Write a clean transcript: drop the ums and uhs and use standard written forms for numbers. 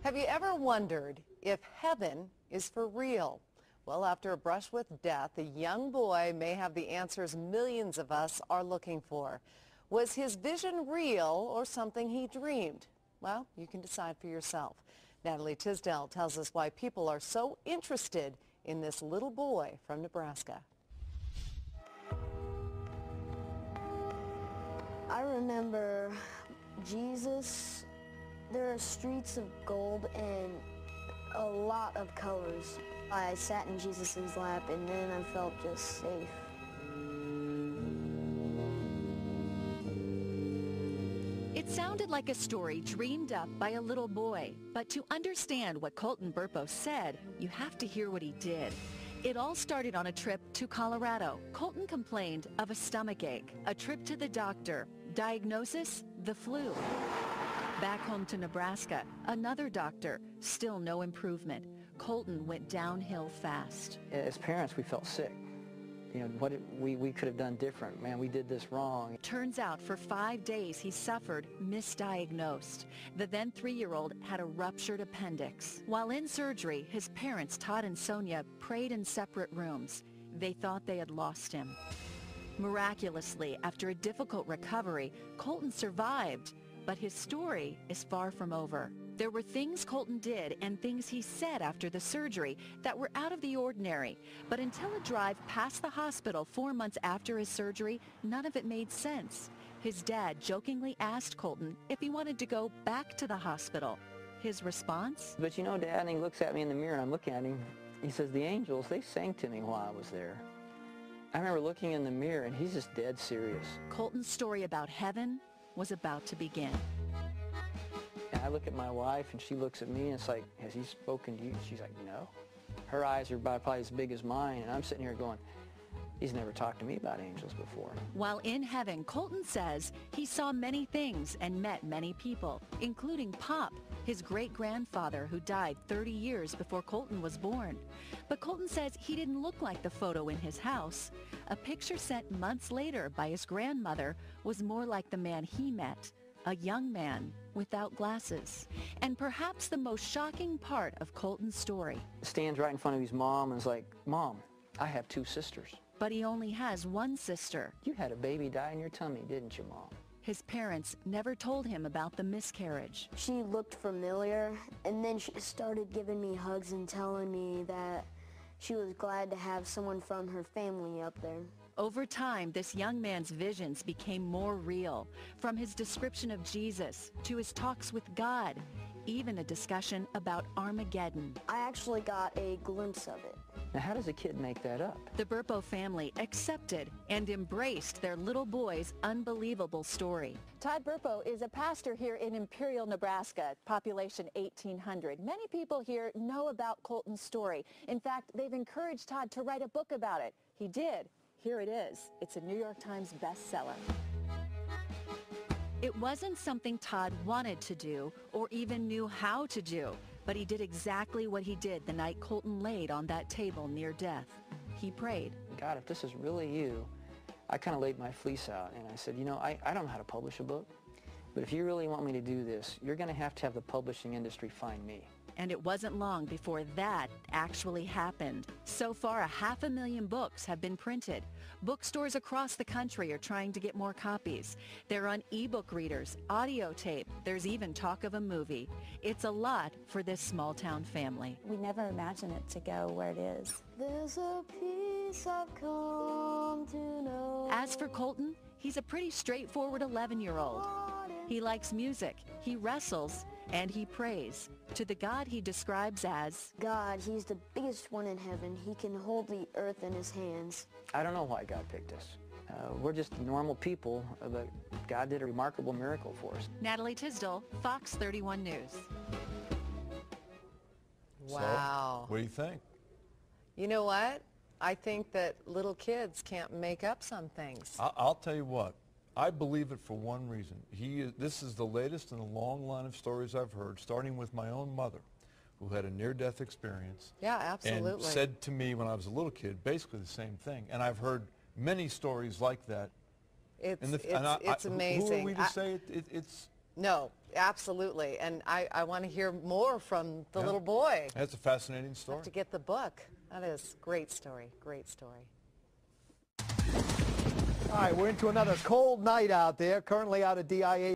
Have you ever wondered if heaven is for real? Well, after a brush with death, a young boy may have the answers millions of us are looking for. Was his vision real or something he dreamed? Well, you can decide for yourself. Natalie Tisdale tells us why people are so interested in this little boy from Nebraska. I remember Jesus. There are streets of gold and a lot of colors. I sat in Jesus' lap and then I felt just safe. It sounded like a story dreamed up by a little boy, but to understand what Colton Burpo said, you have to hear what he did. It all started on a trip to Colorado. Colton complained of a stomach ache, a trip to the doctor, diagnosis, the flu. Back home to Nebraska, another doctor, still no improvement. Colton went downhill fast. As parents, we felt sick. You know, we could have done different. Man, we did this wrong. Turns out for 5 days he suffered misdiagnosed. The then 3-year-old had a ruptured appendix. While in surgery, his parents, Todd and Sonia, prayed in separate rooms. They thought they had lost him. Miraculously, after a difficult recovery, Colton survived. But his story is far from over. There were things Colton did and things he said after the surgery that were out of the ordinary. But until a drive past the hospital 4 months after his surgery, none of it made sense. His dad jokingly asked Colton if he wanted to go back to the hospital. His response? But you know, Dad, and he looks at me in the mirror and I'm looking at him. He says, the angels, they sang to me while I was there. I remember looking in the mirror and he's just dead serious. Colton's story about heaven was about to begin. And I look at my wife and she looks at me and it's like, has he spoken to you? She's like, no. Her eyes are about probably as big as mine and I'm sitting here going, he's never talked to me about angels before. While in heaven, Colton says he saw many things and met many people, including Pop, his great-grandfather who died 30 years before Colton was born. But Colton says he didn't look like the photo in his house. A picture sent months later by his grandmother was more like the man he met, a young man without glasses. And perhaps the most shocking part of Colton's story. Stands right in front of his mom and is like, Mom, I have 2 sisters. But he only has one sister. You had a baby die in your tummy, didn't you, Mom? His parents never told him about the miscarriage. She looked familiar and then she started giving me hugs and telling me that she was glad to have someone from her family up there. Over time, this young man's visions became more real, from his description of Jesus to his talks with God, even a discussion about Armageddon. I actually got a glimpse of it. Now, how does a kid make that up? The Burpo family accepted and embraced their little boy's unbelievable story. Todd Burpo is a pastor here in Imperial, Nebraska, population 1,800. Many people here know about Colton's story. In fact, they've encouraged Todd to write a book about it. He did. Here it is. It's a New York Times bestseller. It wasn't something Todd wanted to do or even knew how to do, but he did exactly what he did the night Colton laid on that table near death. He prayed. God, if this is really you, I kind of laid my fleece out and I said, you know, I don't know how to publish a book, but if you really want me to do this, you're going to have the publishing industry find me. And it wasn't long before that actually happened. So far, 500,000 books have been printed. Bookstores across the country are trying to get more copies. They're on ebook readers, audio tape. There's even talk of a movie. It's a lot for this small-town family. We never imagined it to go where it is. There's a peace I've come to know. As for Colton, he's a pretty straightforward 11-year-old. He likes music, he wrestles, and he prays to the God he describes as God. He's the biggest one in heaven. He can hold the earth in his hands. I don't know why God picked us. We're just normal people, but God did a remarkable miracle for us. Natalie Tisdale, Fox 31 News. Wow. So, what do you think? You know what? I think that little kids can't make up some things. I'll tell you what. I believe it for one reason. This is the latest in a long line of stories I've heard, starting with my own mother, who had a near-death experience. Yeah, absolutely. And said to me when I was a little kid basically the same thing. And I've heard many stories like that. It's amazing. Who are we to say it's No, absolutely. And I want to hear more from the little boy. That's a fascinating story. Have to get the book. That is a great story. Great story. All right, we're into another cold night out there. Currently out of DIA.